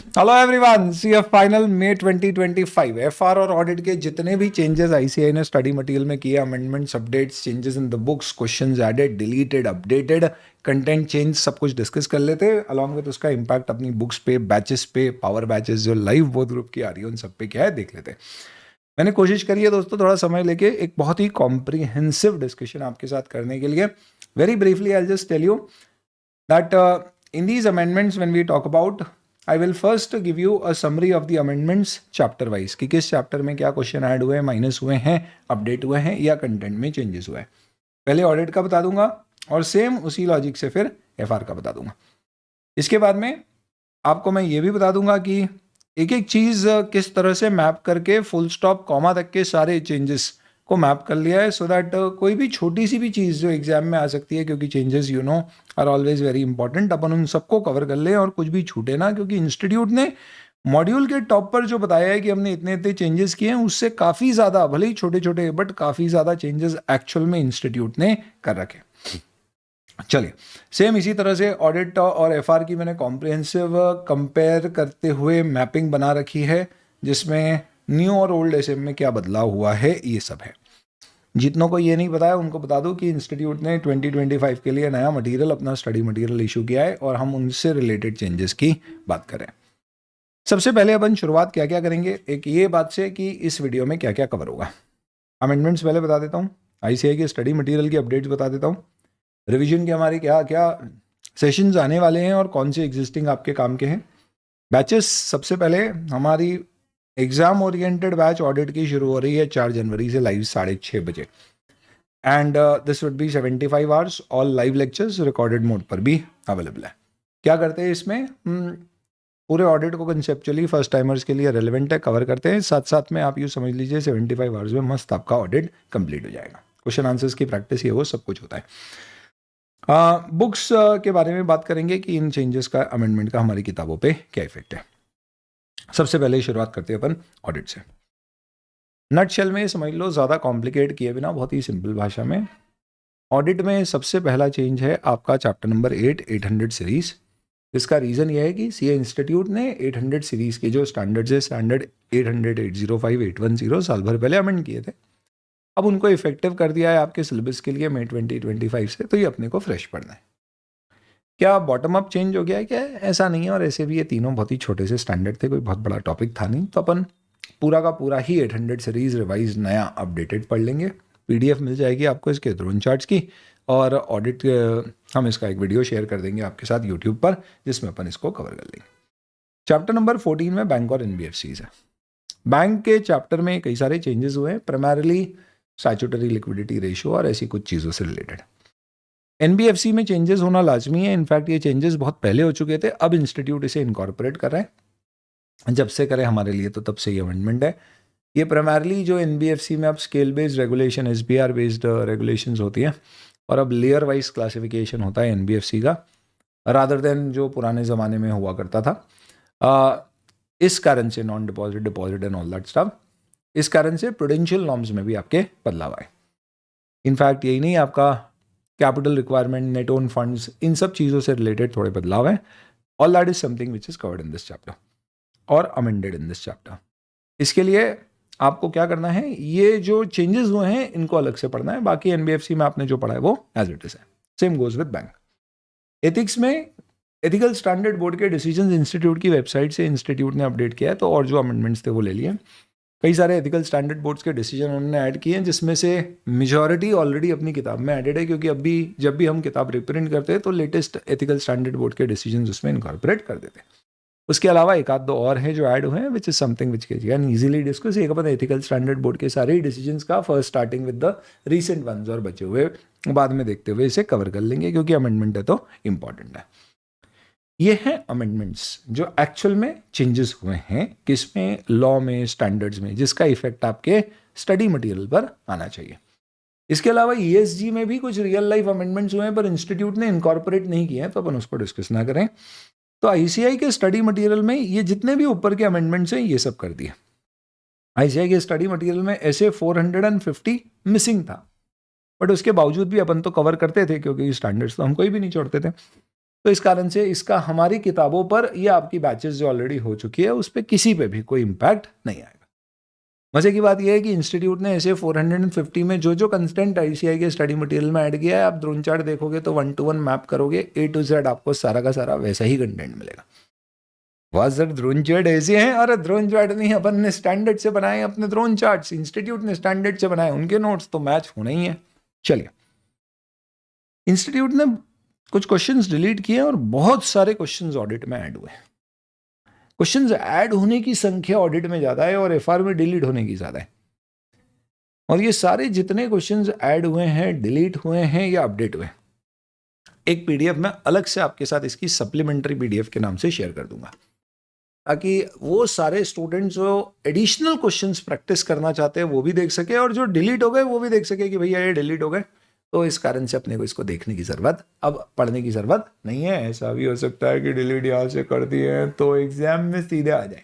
Hello everyone, CF final मई 2025। FR और audit के जितने भी चेंजेस आईसीआई ने स्टडी मटेरियल में किए, amendments, updates, changes in the books, questions added, deleted, updated, content change, सब कुछ डिस्कस कर लेते हैं। अलॉन्ग विद उसका इम्पैक्ट अपनी बुक्स पे, बैचेस पे, पावर बैचेस जो लाइव बोथ ग्रुप की आ रही है उन सब पे क्या है देख लेते हैं। मैंने कोशिश करी है दोस्तों थोड़ा समय लेके एक बहुत ही कॉम्प्रिहेंसिव डिस्कशन आपके साथ करने के लिए। Very briefly I just tell you that in these amendments when we talk about, I will first give you a summary of the amendments chapter wise कि किस चैप्टर में क्या क्वेश्चन ऐड हुए हैं, माइनस हुए हैं, अपडेट हुए हैं या कंटेंट में चेंजेस हुए हैं। पहले ऑडिट का बता दूंगा और सेम उसी लॉजिक से फिर एफआर का बता दूंगा। इसके बाद में आपको मैं ये भी बता दूंगा कि एक एक चीज़ किस तरह से मैप करके फुल स्टॉप कॉमा तक के सारे चेंजेस को मैप कर लिया है, सो दैट कोई भी छोटी सी भी चीज़ जो एग्जाम में आ सकती है, क्योंकि changes you know are always very important, अपन उन सबको कवर कर लें और कुछ भी छूटे ना, क्योंकि इंस्टीट्यूट ने मॉड्यूल के टॉप पर जो बताया है कि हमने इतने इतने चेंजेस किए हैं, उससे काफ़ी ज़्यादा, भले ही छोटे छोटे बट काफ़ी ज़्यादा चेंजेस एक्चुअल में इंस्टीट्यूट ने कर रखे। चलिए, सेम इसी तरह से ऑडिट और एफआर की मैंने कॉम्प्रिहेंसिव कंपेयर करते हुए मैपिंग बना रखी है, जिसमें न्यू और ओल्ड एसएम में क्या बदलाव हुआ है ये सब है। जितनों को ये नहीं पता है उनको बता दूं कि इंस्टीट्यूट ने 2025 के लिए नया मटेरियल, अपना स्टडी मटेरियल इशू किया है और हम उनसे रिलेटेड चेंजेस की बात करें। सबसे पहले अपन शुरुआत क्या क्या करेंगे, एक ये बात से कि इस वीडियो में क्या क्या कवर होगा। अमेंडमेंट्स पहले बता देता हूँ, आईसीआई के स्टडी मटेरियल की अपडेट्स बता देता हूँ, रिविजन के हमारे क्या क्या सेशंस आने वाले हैं और कौन से एग्जिस्टिंग आपके काम के हैं। बैचेस, सबसे पहले हमारी एग्जाम ओरिएंटेड बैच ऑडिट की शुरू हो रही है 4 जनवरी से लाइव 6:30 बजे, and this would be 75 hours, all live lectures recorded mode पर भी अवेलेबल है। क्या करते हैं इसमें, पूरे ऑडिट को कंसेप्चुअली फर्स्ट टाइमर्स के लिए रेलिवेंट है, कवर करते हैं, साथ साथ में आप यूँ समझ लीजिए 75 आवर्स में मस्त आपका ऑडिट कंप्लीट हो जाएगा। क्वेश्चन आंसर्स की प्रैक्टिस ये वो सब कुछ होता है। बुक्स के बारे में बात करेंगे कि इन चेंजेस का, अमेंडमेंट का हमारी किताबों पे क्या इफेक्ट है। सबसे पहले शुरुआत करते हैं अपन ऑडिट से। नटशेल में समझ लो, ज़्यादा कॉम्प्लिकेट किए बिना बहुत ही सिंपल भाषा में, ऑडिट में सबसे पहला चेंज है आपका चैप्टर नंबर 800 सीरीज। इसका रीज़न ये है कि सीए इंस्टीट्यूट ने 800 सीरीज़ के जो स्टैंडर्ड्स है, स्टैंडर्ड 800, 805, 810 साल भर पहले अमेंड किए थे, अब उनको इफेक्टिव कर दिया है आपके सिलेबस के लिए मई 2025 से, तो ये अपने को फ्रेश पढ़ना है। क्या बॉटम अप चेंज हो गया है क्या? ऐसा नहीं है, और ऐसे भी ये तीनों बहुत ही छोटे से स्टैंडर्ड थे, कोई बहुत बड़ा टॉपिक था नहीं, तो अपन पूरा का पूरा ही 800 सीरीज रिवाइज नया अपडेटेड पढ़ लेंगे। पीडीएफ मिल जाएगी आपको इसके ड्रोन चार्ट्स की, और ऑडिट हम इसका एक वीडियो शेयर कर देंगे आपके साथ यूट्यूब पर, जिसमें अपन इसको कवर कर लेंगे। चैप्टर नंबर 14 में बैंक और एनबीएफसीज है। बैंक के चैप्टर में कई सारे चेंजेस हुए हैं, प्राइमरली स्टैट्यूटरी लिक्विडिटी रेशियो और ऐसी कुछ चीज़ों से रिलेटेड। एनबीएफसी में चेंजेस होना लाजमी है, इनफैक्ट ये चेंजेस बहुत पहले हो चुके थे, अब इंस्टीट्यूट इसे इनकॉर्पोरेट कर रहा है। जब से करे हमारे लिए तो तब से ये अमेंडमेंट है। ये प्राइमरली जो एनबीएफसी में अब scale based regulation, SBR based regulations होती हैं, और अब लेयर वाइज क्लासिफिकेशन होता है एनबीएफसी का, रादर देन जो पुराने ज़माने में हुआ करता था। इस कारण से non deposit, deposit and all that stuff, इस कारण से प्रूडेंशियल नॉर्म्स में भी आपके बदलाव आए। इनफैक्ट यही नहीं, आपका capital requirement, net own funds, इन सब चीज़ों से रिलेटेड थोड़े बदलाव हैं। All that is something which is covered in this chapter और अमेंडेड इन दिस चैप्टर। इसके लिए आपको क्या करना है, ये जो चेंजेस हुए हैं इनको अलग से पढ़ना है, बाकी एनबीएफसी में आपने जो पढ़ा है वो एज इट इज है। Same goes with bank. Ethics में एथिकल स्टैंडर्ड बोर्ड के डिसीजंस इंस्टीट्यूट की वेबसाइट से इंस्टीट्यूट ने अपडेट किया है, तो और जो अमेंडमेंट्स थे वो ले लिए। कई सारे एथिकल स्टैंडर्ड बोर्ड्स के डिसीजन उन्होंने ऐड किए हैं, जिसमें से मेजॉरिटी ऑलरेडी अपनी किताब में एडेड है, क्योंकि अभी जब भी हम किताब रिप्रिंट करते हैं तो लेटेस्ट एथिकल स्टैंडर्ड बोर्ड के डिसीजन उसमें इनकॉर्पोरेट कर देते हैं। उसके अलावा एक आध दो और हैं जो ऐड हुए हैं, which is something which can easily discuss. एक अपन एथिकल स्टैंडर्ड बोर्ड के सारे ही डिसीजंस का first starting with the recent ones और बचे हुए बाद में देखते हुए इसे कवर कर लेंगे, क्योंकि अमेंडमेंट है तो इंपॉर्टेंट है। ये हैं अमेंडमेंट्स जो एक्चुअल में चेंजेस हुए हैं, किसमें, लॉ में, स्टैंडर्ड्स में, जिसका इफेक्ट आपके स्टडी मटेरियल पर आना चाहिए। इसके अलावा ईएसजी में भी कुछ रियल लाइफ अमेंडमेंट्स हुए हैं, पर इंस्टीट्यूट ने इनकॉर्पोरेट नहीं किए हैं, तो अपन उसको डिस्कस ना करें। तो आईसीआई के स्टडी मटेरियल में ये जितने भी ऊपर के अमेंडमेंट्स हैं ये सब कर दिए। आईसीआई के स्टडी मटेरियल में ऐसे 450 मिसिंग था, बट उसके बावजूद भी अपन तो कवर करते थे, क्योंकि स्टैंडर्ड्स तो हम कोई भी नहीं छोड़ते थे। तो इस कारण से इसका हमारी किताबों पर या आपकी बैचेस जो ऑलरेडी हो चुकी है उस पर किसी पे भी कोई इम्पैक्ट नहीं आएगा। मजे की बात यह है कि इंस्टीट्यूट ने ऐसे 450 में जो जो कंस्टेंट आईसीआई के स्टडी मटेरियल में ऐड किया है, आप ड्रोन चार्ट देखोगे तो 1 to 1 मैप करोगे, A to Z आपको सारा का सारा वैसा ही कंटेंट मिलेगा। वह सर ड्रोन चार्ट ऐसे हैं, अरे ड्रोन चार्ट नहीं, अपन ने स्टैंडर्ड से बनाए अपने ड्रोन चार्ट्स, इंस्टीट्यूट ने स्टैंडर्ड से बनाए उनके नोट्स, तो मैच होना ही है। चलिए, इंस्टीट्यूट ने कुछ क्वेश्चंस डिलीट किए और बहुत सारे क्वेश्चंस ऑडिट में ऐड हुए। क्वेश्चंस ऐड होने की संख्या ऑडिट में ज्यादा है और एफआर में डिलीट होने की ज्यादा है। और ये सारे जितने क्वेश्चंस ऐड हुए हैं, डिलीट हुए हैं या अपडेट हुए, एक पीडीएफ में अलग से आपके साथ इसकी सप्लीमेंट्री पीडीएफ के नाम से शेयर कर दूंगा, ताकि वो सारे स्टूडेंट्स जो एडिशनल क्वेश्चंस प्रैक्टिस करना चाहते हैं वो भी देख सके और जो डिलीट हो गए वो भी देख सके कि भैया ये डिलीट हो गए। तो इस कारण से अपने को इसको देखने की जरूरत, अब पढ़ने की जरूरत नहीं है। ऐसा भी हो सकता है कि डिलीट यहाँ से कर दिए तो एग्जाम में सीधे आ जाए।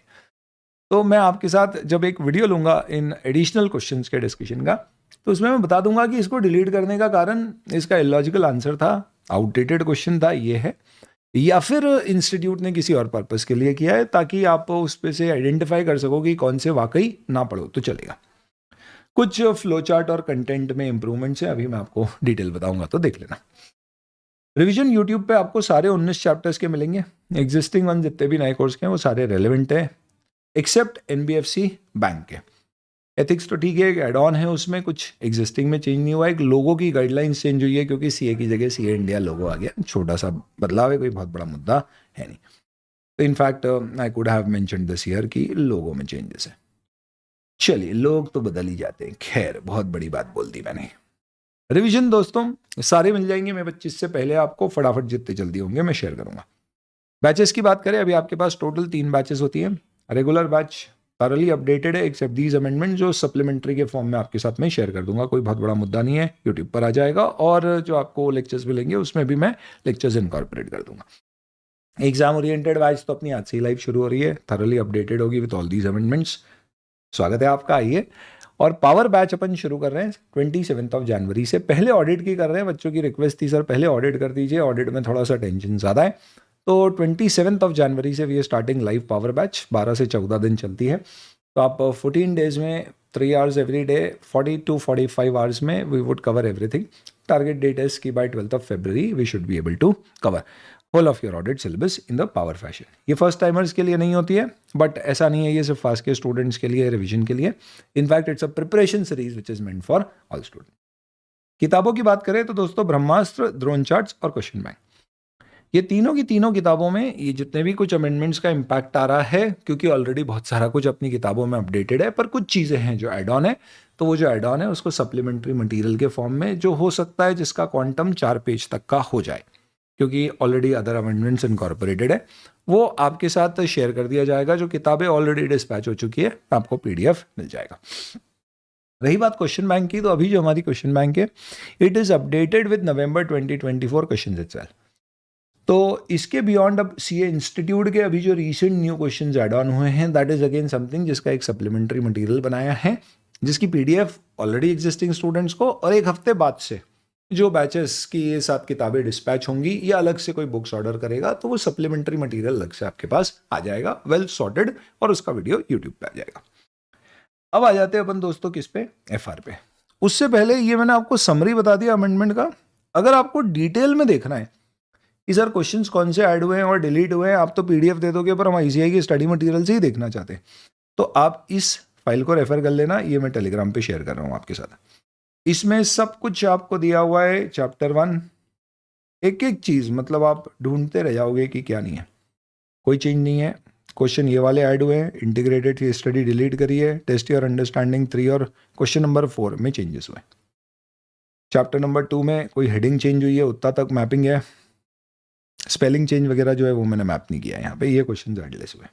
तो मैं आपके साथ जब एक वीडियो लूंगा इन एडिशनल क्वेश्चंस के डिस्कशन का, तो उसमें मैं बता दूंगा कि इसको डिलीट करने का कारण इसका इलॉजिकल आंसर था, आउटडेटेड क्वेश्चन था, ये है, या फिर इंस्टीट्यूट ने किसी और पर्पस के लिए किया है, ताकि आप उस पे से आइडेंटिफाई कर सको कि कौन से वाकई ना पढ़ो तो चलेगा। कुछ फ्लो चार्ट और कंटेंट में इंप्रूवमेंट्स है, अभी मैं आपको डिटेल बताऊंगा तो देख लेना। रिवीजन यूट्यूब पे आपको सारे 19 चैप्टर्स के मिलेंगे। एग्जिस्टिंग वन जितने भी नए कोर्स के हैं वो सारे रेलेवेंट है, एक्सेप्ट एनबीएफसी बैंक के। एथिक्स तो ठीक है, एक एड ऑन है, उसमें कुछ एग्जिस्टिंग में चेंज नहीं हुआ है। एक लोगो की गाइडलाइंस चेंज हुई है क्योंकि सीए की जगह सीए इंडिया लोगो आ गया, छोटा सा बदलाव है, कोई बहुत बड़ा मुद्दा है नहीं। तो in fact I could have mentioned this year की लोगो में चेंजेस है। चलिए, लोग तो बदल ही जाते हैं, खैर बहुत बड़ी बात बोल दी मैंने। रिवीजन दोस्तों सारे मिल जाएंगे, मैं 25 से पहले आपको फटाफट जितने जल्दी होंगे मैं शेयर करूंगा। बैचेस की बात करें, अभी आपके पास टोटल 3 बैचेस होती हैं। रेगुलर बैच thoroughly अपडेटेड है एक्सेप्ट दीज अमेंडमेंट, जो सप्लीमेंट्री के फॉर्म में आपके साथ में शेयर कर दूंगा, कोई बहुत बड़ा मुद्दा नहीं है, यूट्यूब पर आ जाएगा। और जो आपको लेक्चर्स मिलेंगे उसमें भी मैं लेक्चर्स इनकॉर्पोरेट कर दूंगा। एग्जाम ओरिएंटेड बैच तो अपनी आज से ही लाइव शुरू हो रही है, thoroughly अपडेटेड होगी विद ऑल दीज अमेंडमेंट्स। स्वागत है आपका, आइए। और पावर बैच अपन शुरू कर रहे हैं 27 जनवरी से। पहले ऑडिट की कर रहे हैं, बच्चों की रिक्वेस्ट थी सर पहले ऑडिट कर दीजिए, ऑडिट में थोड़ा सा टेंशन ज़्यादा है। तो 27 जनवरी से we are starting live power batch, 12 से 14 दिन चलती है। तो आप 14 डेज में 3 hours every day, 40 to 45 hours में we would cover everything. Target date है कि बाय 12 फरवरी we should be able to cover whole of your audit syllabus in the power fashion. ये फर्स्ट टाइमर्स के लिए नहीं होती है, बट ऐसा नहीं है ये सिर्फ फास्ट के स्टूडेंट्स के लिए, रिविजन के लिए। In fact it's a preparation series which is meant for all student. किताबों की बात करें तो दोस्तों ब्रह्मास्त्र, ड्रोन चार्ट्स और क्वेश्चन बैंक, ये तीनों की तीनों किताबों में ये जितने भी कुछ अमेंडमेंट्स का इम्पैक्ट आ रहा है, क्योंकि ऑलरेडी बहुत सारा कुछ अपनी किताबों में अपडेटेड है, पर कुछ चीज़ें हैं जो एड ऑन है। तो वो जो एड ऑन है उसको सप्लीमेंट्री मटेरियल के फॉर्म में, जो हो सकता है जिसका क्वांटम 4 पेज तक का हो जाए, क्योंकि ऑलरेडी अदर अमेंडमेंट्स इनकॉर्पोरेटेड है, वो आपके साथ शेयर कर दिया जाएगा। जो किताबें ऑलरेडी डिस्पैच हो चुकी है आपको पीडीएफ मिल जाएगा। रही बात क्वेश्चन बैंक की, तो अभी जो हमारी क्वेश्चन बैंक है, it is updated with November 2024 question itself. तो इसके बियॉन्ड अब सीए इंस्टीट्यूट के अभी जो recent new questions add on हुए हैं, दैट इज अगेन समथिंग जिसका एक सप्लीमेंट्री मटेरियल बनाया है, जिसकी पीडीएफ ऑलरेडी एग्जिस्टिंग स्टूडेंट्स को, और एक हफ्ते बाद से जो बैचेस की ये 7 किताबें डिस्पैच होंगी या अलग से कोई बुक्स ऑर्डर करेगा तो वो सप्लीमेंट्री मटेरियल अलग से आपके पास आ जाएगा, वेल सॉर्टेड, और उसका वीडियो यूट्यूब पे आ जाएगा। अब आ जाते हैं अपन दोस्तों किस पे, एफआर पे। उससे पहले ये मैंने आपको समरी बता दिया अमेंडमेंट का। अगर आपको डिटेल में देखना है कि सर क्वेश्चंस कौन से ऐड हुए हैं और डिलीट हुए हैं, आप तो पीडीएफ दे दोगे, पर हम आईसीआई की स्टडी मटेरियल से ही देखना चाहते हैं, तो आप इस फाइल को रेफर कर लेना, ये मैं टेलीग्राम पे शेयर कर रहा हूँ आपके साथ। इसमें सब कुछ आपको दिया हुआ है, चैप्टर 1, एक एक चीज, मतलब आप ढूंढते रह जाओगे कि क्या नहीं है, कोई चेंज नहीं है। क्वेश्चन ये वाले ऐड हुए हैं, इंटीग्रेटेड स्टडी डिलीट करी है, टेस्ट योर अंडरस्टैंडिंग 3 और क्वेश्चन नंबर 4 में चेंजेस हुए। चैप्टर नंबर 2 में कोई हेडिंग चेंज हुई है, उतना तक मैपिंग है, स्पेलिंग चेंज वगैरह जो है वो मैंने मैप नहीं किया है। यहाँ पे ये क्वेश्चन एडलेस हुए,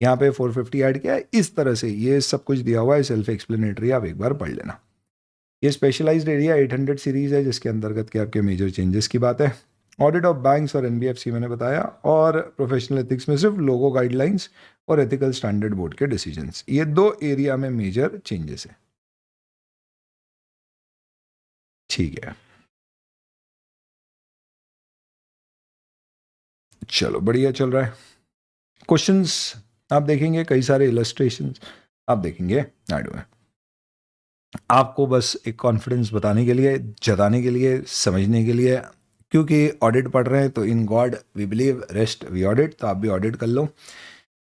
यहाँ पे 450 ऐड किया है। इस तरह से ये सब कुछ दिया हुआ है, सेल्फ एक्सप्लेनेटरी, आप एक बार पढ़ लेना। ये स्पेशलाइज्ड एरिया 800 सीरीज है, जिसके अंतर्गत के आपके मेजर चेंजेस की बात है। ऑडिट ऑफ बैंक्स और एनबीएफसी मैंने बताया, और प्रोफेशनल एथिक्स में सिर्फ लोगो गाइडलाइंस और एथिकल स्टैंडर्ड बोर्ड के डिसीजंस, ये 2 एरिया में मेजर चेंजेस है। ठीक है, चलो बढ़िया चल रहा है। क्वेश्चंस आप देखेंगे, कई सारे इलस्ट्रेशंस आप देखेंगे ऐड हुए। आपको बस एक कॉन्फिडेंस बताने के लिए, जताने के लिए, समझने के लिए, क्योंकि ऑडिट पढ़ रहे हैं तो in God we believe, rest we audit, तो आप भी ऑडिट कर लो।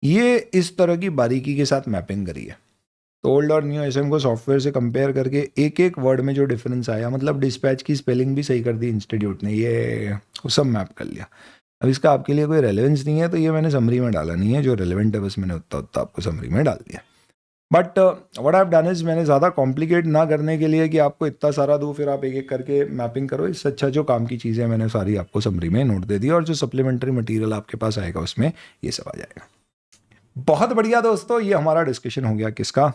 ये इस तरह की बारीकी के साथ मैपिंग करी है, तो ओल्ड और न्यू एसएम को सॉफ्टवेयर से कंपेयर करके एक एक वर्ड में जो डिफरेंस आया, मतलब डिस्पैच की स्पेलिंग भी सही कर दी इंस्टीट्यूट ने, ये वो सब मैप कर लिया। अब इसका आपके लिए कोई रेलेवेंस नहीं है, तो ये मैंने समरी में डाला नहीं है, जो रेलेवेंट है बस मैंने उतना उतना आपको समरी में डाल दिया। But what I have done is, मैंने ज़्यादा कॉम्प्लिकेट ना करने के लिए कि आपको इतना सारा दूँ फिर आप एक एक करके मैपिंग करो, इससे अच्छा जो काम की चीज़ें मैंने सारी आपको समरी में नोट दे दी, और जो सप्लीमेंट्री मटेरियल आपके पास आएगा उसमें ये सब आ जाएगा। बहुत बढ़िया दोस्तों, ये हमारा डिस्कशन हो गया किसका,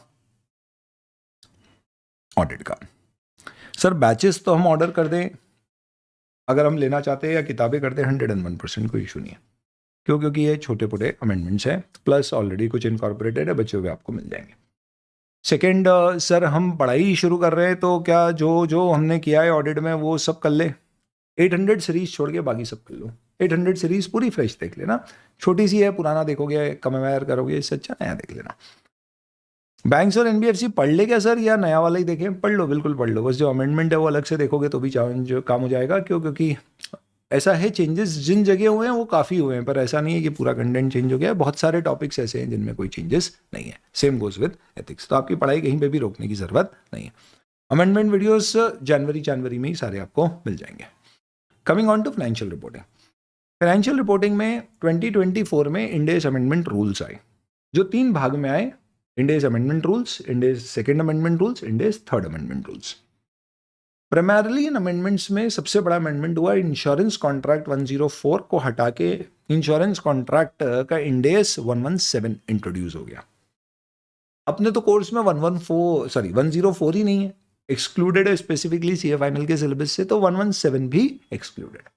ऑडिट का। सर बैचेस तो हम ऑर्डर कर दें अगर हम लेना चाहते हैं, या किताबें कर दें, 101% कोई इशू नहीं है। क्यों? क्योंकि ये छोटे मोटे अमेंडमेंट्स हैं, प्लस ऑलरेडी कुछ इनकॉर्पोरेटेड है, बचे हुए आपको मिल जाएंगे। सेकेंड, सर हम पढ़ाई शुरू कर रहे हैं तो क्या जो जो हमने किया है ऑडिट में वो सब कर ले? 800 सीरीज छोड़ के बाकी सब कर लो। 800 सीरीज पूरी फ्रेश देख लेना, छोटी सी है, पुराना देखोगे कम अवेयर करोगे, इससे अच्छा नया देख लेना। बैंक्स और एनबीएफसी पढ़ ले क्या सर, या नया वाला ही देखें? पढ़ लो, बिल्कुल पढ़ लो, बस जो अमेंडमेंट है वो अलग से देखोगे तो भी जो काम हो जाएगा। क्यों? क्योंकि ऐसा है, चेंजेस जिन जगह हुए हैं वो काफ़ी हुए हैं, पर ऐसा नहीं है कि पूरा कंटेंट चेंज हो गया है। बहुत सारे टॉपिक्स ऐसे हैं जिनमें कोई चेंजेस नहीं है। सेम गोज विद एथिक्स, तो आपकी पढ़ाई कहीं पे भी रोकने की ज़रूरत नहीं है। अमेंडमेंट वीडियोस जनवरी में ही सारे आपको मिल जाएंगे। Coming on to financial reporting. Financial reporting में 2024 में इंडेस अमेंडमेंट रूल्स आए, जो 3 भाग में आए: Ind AS amendment rules, Ind AS second amendment rules, Ind AS third amendment rules. Primarily इन अमेंडमेंट्स में सबसे बड़ा अमेंडमेंट हुआ इंश्योरेंस कॉन्ट्रैक्ट 104 को हटा के इंश्योरेंस कॉन्ट्रैक्ट का इंडेस 117 इंट्रोड्यूस हो गया। अपने तो कोर्स में 104 ही नहीं है, एक्सक्लूडेड है स्पेसिफिकली सीए फाइनल के सिलेबस से, तो 117 भी एक्सक्लूडेड।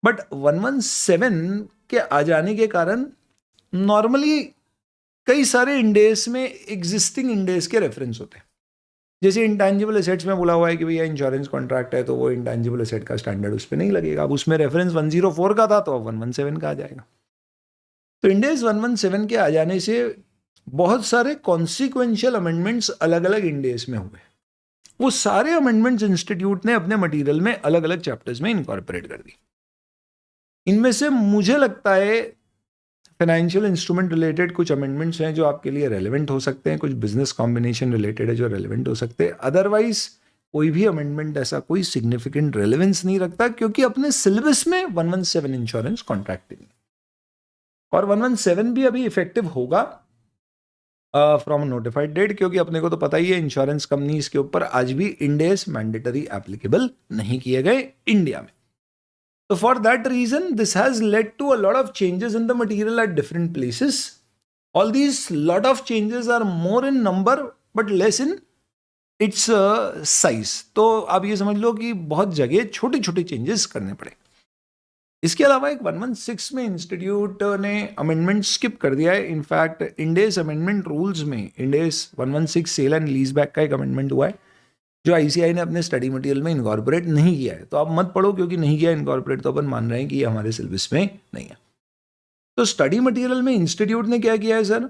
बट 117 के आ जाने के कारण नॉर्मली कई सारे इंडेस में एग्जिस्टिंग इंडेस के रेफरेंस होते हैं। जैसे इंटेंजिबल एसेट्स में बोला हुआ है कि भैया इंश्योरेंस कॉन्ट्रैक्ट है, तो वो इंटेंजिबल एसेट का स्टैंडर्ड उस पर नहीं लगेगा। अब उसमें रेफरेंस 104 का था, तो अब 117 का आ जाएगा। तो इंडेस 117 के आ जाने से बहुत सारे कॉन्सिक्वेंशियल अमेंडमेंट्स अलग अलग इंडेस में हुए। वो सारे अमेंडमेंट्स इंस्टीट्यूट ने अपने मटेरियल में अलग अलग चैप्टर्स में इनकॉर्पोरेट कर दी। इनमें से मुझे लगता है फाइनेंशियल इंस्ट्रूमेंट रिलेटेड कुछ अमेंडमेंट्स हैं जो आपके लिए रेलेवेंट हो सकते हैं, कुछ बिजनेस कॉम्बिनेशन रिलेटेड है जो रेलेवेंट हो सकते हैं। अदरवाइज कोई भी अमेंडमेंट ऐसा कोई सिग्निफिकेंट रेलेवेंस नहीं रखता, क्योंकि अपने सिलेबस में 117 इंश्योरेंस कॉन्ट्रैक्ट नहीं, और 117 भी अभी इफेक्टिव होगा फ्रॉम नोटिफाइड डेट, क्योंकि अपने को तो पता ही है इंश्योरेंस कंपनीज के ऊपर आज भी इंडेस मैंडेटरी एप्लीकेबल नहीं किए गए इंडिया में। So for that reason, this has led to a lot of changes in the material at different places. All these lot of changes are more in number but less in its size. तो आप ये समझ लो कि बहुत जगह छोटे छोटे changes करने पड़े। इसके अलावा एक 116 में इंस्टीट्यूट ने अमेंडमेंट स्किप कर दिया है। इनफैक्ट इंडेस अमेंडमेंट रूल्स में इंडेस 116 सेल एंड लीज बैक का एक अमेंडमेंट हुआ है, जो आईसीआई ने अपने स्टडी मटेरियल में इनकॉर्पोरेट नहीं किया है। तो आप मत पढ़ो, क्योंकि नहीं किया इनकॉर्पोरेट, तो अपन मान रहे हैं कि ये हमारे सिलेबस में नहीं है। तो स्टडी मटेरियल में इंस्टीट्यूट ने क्या किया है सर?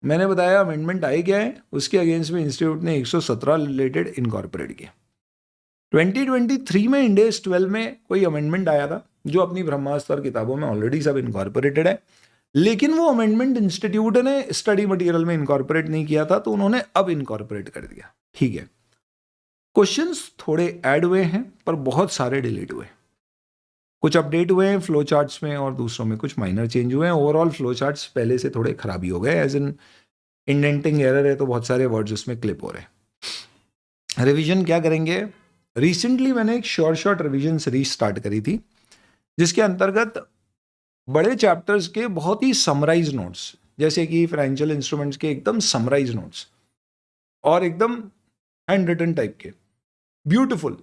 मैंने बताया अमेंडमेंट आए क्या है, उसके अगेंस्ट में इंस्टीट्यूट ने 117 रिलेटेड इनकॉर्पोरेट किया। 2023 में इंडेस 12 में कोई अमेंडमेंट आया था, जो अपनी ब्रह्मास्त्र किताबों में ऑलरेडी सब इनकॉर्पोरेटेड है, लेकिन वो अमेंडमेंट इंस्टीट्यूट ने स्टडी मटेरियल में इनकॉर्पोरेट नहीं किया था, तो उन्होंने अब इनकॉर्पोरेट कर दिया। ठीक है, क्वेश्चंस थोड़े ऐड हुए हैं पर बहुत सारे डिलीट हुए। कुछ अपडेट हुए हैं फ्लो चार्ट्स में और दूसरों में कुछ माइनर चेंज हुए हैं। ओवरऑल फ्लो चार्ट्स पहले से थोड़े खराबी हो गए, एज इन इंडेंटिंग एरर है, तो बहुत सारे वर्ड्स उसमें क्लिप हो रहे हैं। रिवीजन क्या करेंगे? रिसेंटली मैंने एक शॉर्ट रिवीजन सीरीज स्टार्ट करी थी, जिसके अंतर्गत बड़े चैप्टर्स के बहुत ही समराइज नोट्स, जैसे कि फाइनेंशियल इंस्ट्रूमेंट्स के एकदम समराइज नोट्स और एकदम हैंड रिटन टाइप के, ब्यूटीफुल।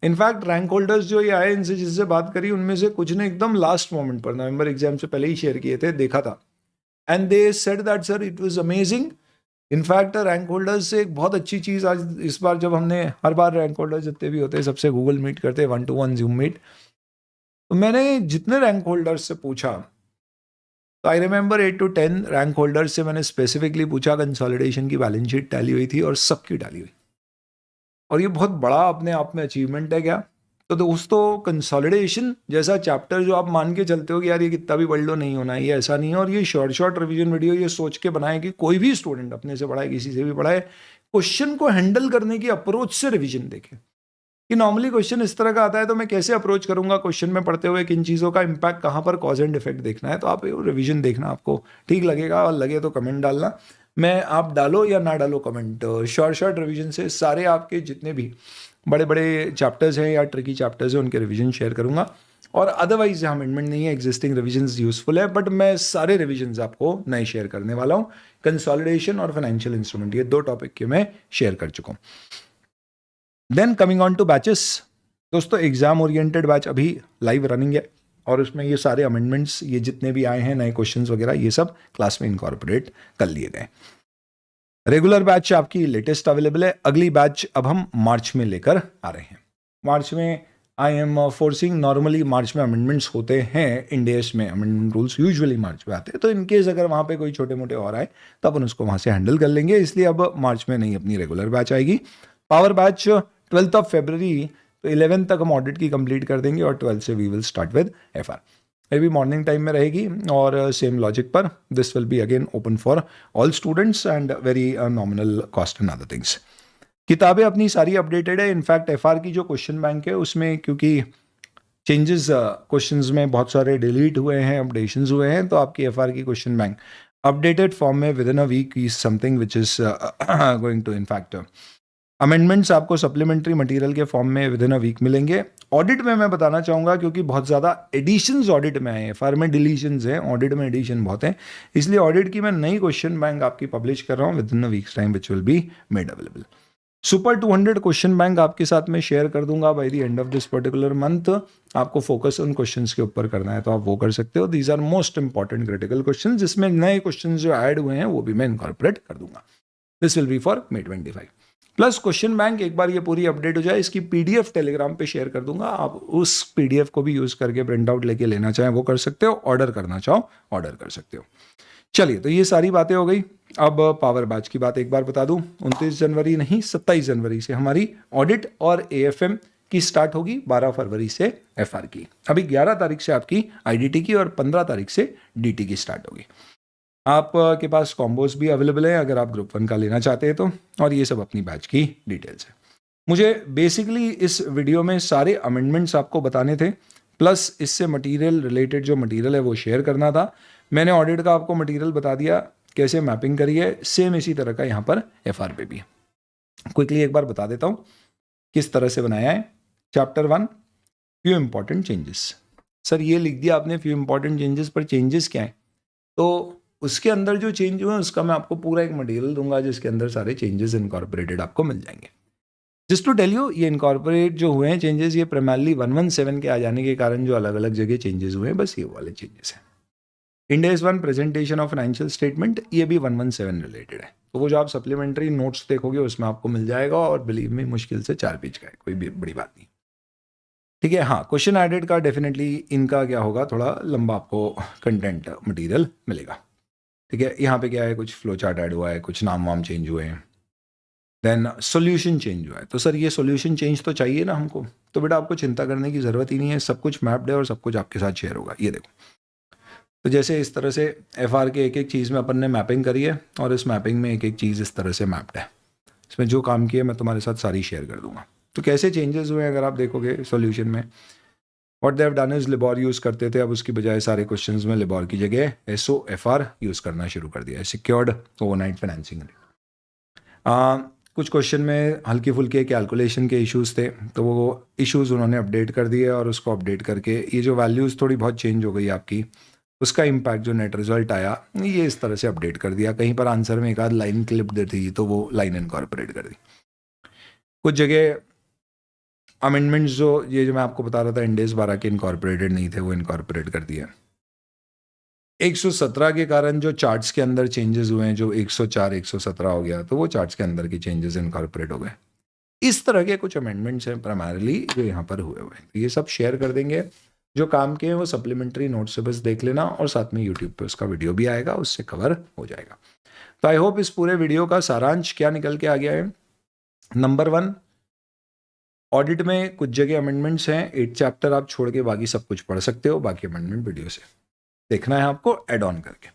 इनफैक्ट रैंक होल्डर्स जो ये आए, इनसे जिससे बात करी, उनमें से कुछ ने एकदम लास्ट मोमेंट पर नवंबर एग्जाम से पहले ही शेयर किए थे, देखा था, and they said that sir it was amazing. In fact rank holders से एक बहुत अच्छी चीज़ आज इस बार, जब हमने हर बार रैंक होल्डर्स जितने भी होते हैं सबसे गूगल मीट करते हैं, 1-to-1 जूम मीट, तो मैंने जितने रैंक होल्डर्स से पूछा, तो I remember 8 to 10 rank holders से मैंने स्पेसिफिकली पूछा, कंसोलिडेशन की बैलेंस शीट टैली हुई थी और सबकी टैली हुई। और ये बहुत बड़ा अपने आप में अचीवमेंट है क्या? तो दोस्तों, कंसोलिडेशन जैसा चैप्टर जो आप मान के चलते हो कि यार ये कितना भी पढ़ लो नहीं होना, ये ऐसा नहीं है। और ये शॉर्ट रिवीजन वीडियो ये सोच के बनाए कि कोई भी स्टूडेंट अपने से पढ़ाए, किसी से भी पढ़ाए, क्वेश्चन को हैंडल करने की अप्रोच से रिवीजन देखे कि नॉर्मली क्वेश्चन इस तरह का आता है तो मैं कैसे अप्रोच करूंगा क्वेश्चन में पढ़ते हुए, किन चीज़ों का इंपैक्ट कहाँ पर कॉज एंड इफेक्ट देखना है। तो आप रिवीजन देखना, आपको ठीक लगेगा, और लगे तो कमेंट डालना। मैं आप डालो या ना डालो कमेंट, शॉर्ट रिवीजन से सारे आपके जितने भी बड़े बड़े चैप्टर्स हैं या ट्रिकी चैप्टर्स हैं उनके रिवीजन शेयर करूंगा। और अदरवाइज अमेंडमेंट नहीं है, एग्जिस्टिंग रिविजन्स यूजफुल है, बट मैं सारे रिविजन्स आपको नए शेयर करने वाला हूँ। कंसोलिडेशन और फाइनेंशियल इंस्ट्रूमेंट, ये 2 टॉपिक के मैं शेयर कर चुका हूँ। Then coming on to batches, दोस्तों एग्जाम ओरिएंटेड बैच अभी लाइव रनिंग है, और उसमें ये सारे अमेंडमेंट्स, ये जितने भी आए हैं नए क्वेश्चंस वगैरह, ये सब क्लास में इनकॉर्पोरेट कर लिए गए। रेगुलर बैच आपकी लेटेस्ट अवेलेबल है। अगली बैच अब हम मार्च में लेकर आ रहे हैं। मार्च में आई एम फोर्सिंग, नॉर्मली मार्च में अमेंडमेंट्स होते हैं, इंडियस में अमेंडमेंट रूल्स यूजुअली मार्च में आते हैं, तो इनकेस अगर वहाँ पे कोई छोटे मोटे और आए तो अपन उसको वहाँ से हैंडल कर लेंगे, इसलिए अब मार्च में नहीं अपनी रेगुलर बैच आएगी। पावर बैच 12 February, तो 11 तक हम ऑडिट की कंप्लीट कर देंगे, और 12 से we will start with FR. ये भी मॉर्निंग टाइम में रहेगी, और सेम लॉजिक पर this will be again open for all students and very nominal cost and other things. किताबें अपनी सारी अपडेटेड है। इनफैक्ट एफआर की जो क्वेश्चन बैंक है उसमें क्योंकि चेंजेस क्वेश्चंस में बहुत सारे डिलीट हुए हैं, अपडेशंस हुए हैं, तो आपकी एफआर की क्वेश्चन बैंक अपडेटेड फॉर्म में within a week is something which is going to in fact amendments आपको सप्लीमेंट्री मटेरियल के फॉर्म में विद इन अ वीक मिलेंगे। ऑडिट में मैं बताना चाहूँगा, क्योंकि बहुत ज़्यादा एडिशंस ऑडिट में आए हैं, एफआर में डिलीशंस हैं, ऑडिट में एडिशन बहुत हैं, इसलिए ऑडिट की मैं नई क्वेश्चन बैंक आपकी पब्लिश कर रहा हूँ with in a weeks time, which will be made available. Super 200 question bank आपके साथ में शेयर कर दूंगा by the end of this particular month. आपको फोकस उन क्वेश्चंस के ऊपर करना है तो आप वो कर सकते हो। These are most important critical questions, जिसमें नए क्वेश्चंस जो ऐड हुए हैं वो भी मैं इनकॉर्पोरेट कर दूंगा। This will B for May 25। Plus question bank एक बार ये पूरी अपडेट हो जाए, इसकी पीडीएफ टेलीग्राम पे शेयर कर दूंगा। आप उस पीडीएफ को भी यूज करके प्रिंट आउट लेके लेना चाहें वो कर सकते हो, ऑर्डर करना चाहो ऑर्डर कर सकते हो। चलिए, तो ये सारी बातें हो गई। अब पावर बैच की बात एक बार बता दूं, 29 जनवरी नहीं 27 जनवरी से हमारी ऑडिट और एएफएम की स्टार्ट होगी, 12 फरवरी से एफआर की। अभी 11 तारीख से आपकी आईडीटी की और 15 तारीख से डीटी की स्टार्ट होगी। आप के पास कॉम्बोज भी अवेलेबल है अगर आप ग्रुप 1 का लेना चाहते हैं तो, और ये सब अपनी बैच की डिटेल्स है। मुझे बेसिकली इस वीडियो में सारे अमेंडमेंट्स आपको बताने थे, प्लस इससे मटेरियल रिलेटेड जो मटेरियल है वो शेयर करना था। मैंने ऑडिट का आपको मटेरियल बता दिया, कैसे मैपिंग करी है, सेम इसी तरह का यहाँ पर एफआर पे भी है। क्विकली एक बार बता देता हूँ किस तरह से बनाया है। Chapter 1, few important changes. Sir ये लिख दिया आपने फ्यू इंपॉर्टेंट चेंजेस, पर चेंजेस क्या है? तो उसके अंदर जो चेंज हुए उसका मैं आपको पूरा एक मटेरियल दूंगा जिसके अंदर सारे चेंजेस इनकॉर्पोरेटेड आपको मिल जाएंगे। जस्ट टू टेल यू, ये इनकॉर्पोरेट जो हुए हैं चेंजेस, ये प्राइमरली 117 के आ जाने के कारण जो अलग अलग जगह चेंजेस हुए हैं, बस ये वाले चेंजेस हैं। इंडेस 1 प्रेजेंटेशन ऑफ फाइनेंशियल स्टेटमेंट, ये भी 117 रिलेटेड है, तो वो जो आप सप्लीमेंट्री नोट्स देखोगे उसमें आपको मिल जाएगा, और बिलीव में मुश्किल से 4 पेज का है, कोई भी बड़ी बात नहीं। ठीक है, हाँ, क्वेश्चन एडेड का डेफिनेटली इनका क्या होगा, थोड़ा लंबा आपको कंटेंट मटेरियल मिलेगा। ठीक है, यहाँ पे क्या है, कुछ फ्लो चार्ट ऐड हुआ है, कुछ नाम वाम चेंज हुए हैं, देन सॉल्यूशन चेंज हुआ है। तो सर ये सॉल्यूशन चेंज तो चाहिए ना हमको, तो बेटा आपको चिंता करने की ज़रूरत ही नहीं है, सब कुछ मैप्ड है और सब कुछ आपके साथ शेयर होगा। ये देखो, तो जैसे इस तरह से एफआर के एक एक चीज़ में अपन ने मैपिंग करी है, और इस मैपिंग में एक एक चीज़ इस तरह से मैप्ड है, इसमें जो काम किया मैं तुम्हारे साथ सारी शेयर कर दूंगा। तो कैसे चेंजेस हुए अगर आप देखोगे सॉल्यूशन में, what they have done is LIBOR use करते थे, अब उसकी बजाय सारे क्वेश्चंस में लिबॉर की जगह SOFR यूज़ करना शुरू कर दिया है, सिक्योर्ड ओवरनाइट फाइनेंसिंग। कुछ क्वेश्चन में हल्की फुल्के कैलकुलेशन के इश्यूज थे, तो वो इश्यूज उन्होंने अपडेट कर दिए, और उसको अपडेट करके ये जो वैल्यूज़ थोड़ी बहुत चेंज हो गई आपकी, उसका इम्पैक्ट जो नेट रिजल्ट आया ये इस तरह से अपडेट कर दिया। कहीं पर आंसर में एक आध लाइन क्लिप दी थी तो वो लाइन इनकॉर्पोरेट कर दी। कुछ जगह अमेंडमेंट्स जो मैं आपको बता रहा था इंडेस 12 के इनकॉर्पोरेटेड नहीं थे, वो इनकॉर्पोरेट कर दिया। 117 के कारण जो चार्ट्स के अंदर चेंजेस हुए हैं, जो 104 117 हो गया, तो वो चार्ट्स के अंदर के चेंजेस इनकॉर्पोरेट हो गए। इस तरह के कुछ अमेंडमेंट्स हैं प्राइमरली जो यहाँ पर हुए हैं, तो ये सब शेयर कर देंगे। जो काम के हैं वो सप्लीमेंट्री नोट से बस देख लेना, और साथ में यूट्यूब पे उसका वीडियो भी आएगा, उससे कवर हो जाएगा। तो आई होप इस पूरे वीडियो का सारांश क्या निकल के आ गया है। नंबर 1, ऑडिट में कुछ जगह अमेंडमेंट्स हैं, 8 चैप्टर आप छोड़ के बाकी सब कुछ पढ़ सकते हो, बाकी अमेंडमेंट वीडियो से देखना है आपको एड ऑन करके।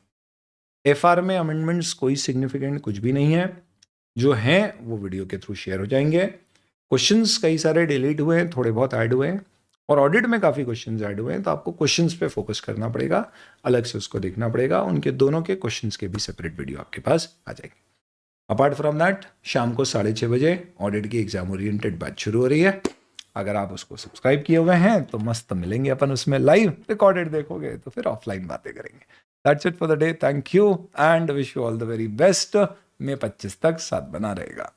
एफआर में अमेंडमेंट्स कोई सिग्निफिकेंट कुछ भी नहीं है, जो हैं वो वीडियो के थ्रू शेयर हो जाएंगे। क्वेश्चंस कई सारे डिलीट हुए हैं, थोड़े बहुत ऐड हुए हैं, और ऑडिट में काफ़ी क्वेश्चंस ऐड हुए हैं, तो आपको क्वेश्चंस पे फोकस करना पड़ेगा, अलग से उसको देखना पड़ेगा। उनके दोनों के क्वेश्चंस के भी सेपरेट वीडियो आपके पास आ जाएंगे। अपार्ट फ्रॉम दैट, शाम को 6:30 बजे ऑडिट की एग्जाम ओरिएंटेड बैच शुरू हो रही है। अगर आप उसको सब्सक्राइब किए हुए हैं तो मस्त मिलेंगे अपन उसमें लाइव। रिकॉर्डेड देखोगे तो फिर ऑफलाइन बातें करेंगे। That's it for the day. Thank you and wish you all the very best. May 25 तक साथ बना रहेगा।